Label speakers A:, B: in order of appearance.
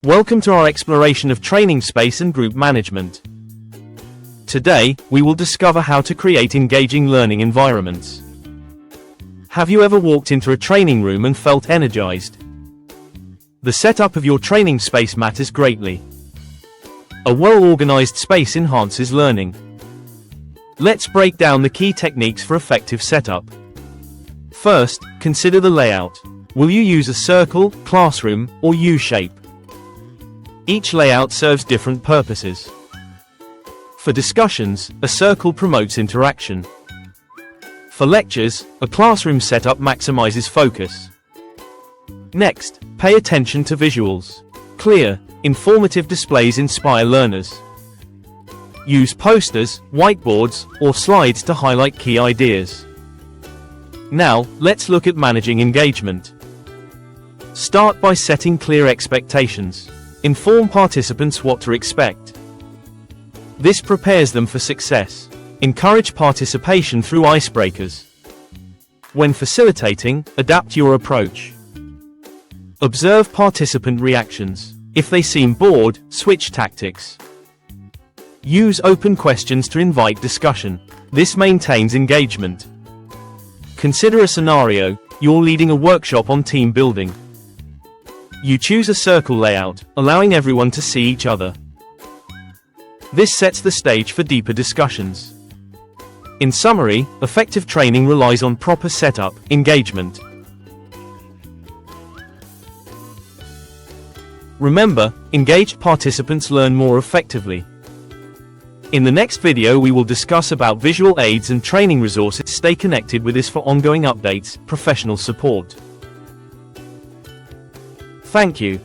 A: Welcome to our exploration of training space and group management. Today, we will discover how to create engaging learning environments. Have you ever walked into a training room and felt energized? The setup of your training space matters greatly. A well-organized space enhances learning. Let's break down the key techniques for effective setup. First, consider the layout. Will you use a circle, classroom, or U-shape? Each layout serves different purposes. For discussions, a circle promotes interaction. For lectures, a classroom setup maximizes focus. Next, pay attention to visuals. Clear, informative displays inspire learners. Use posters, whiteboards, or slides to highlight key ideas. Now, let's look at managing engagement. Start by setting clear expectations. Inform participants what to expect. This prepares them for success. Encourage participation through icebreakers. When facilitating, adapt your approach. Observe participant reactions. If they seem bored, switch tactics. Use open questions to invite discussion. This maintains engagement. Consider a scenario: you're leading a workshop on team building. You choose a circle layout, allowing everyone to see each other. This sets the stage for deeper discussions. In summary, effective training relies on proper setup, engagement. Remember, engaged participants learn more effectively. In the next video we will discuss about visual aids and training resources. Stay connected with us for ongoing updates, professional support. Thank you.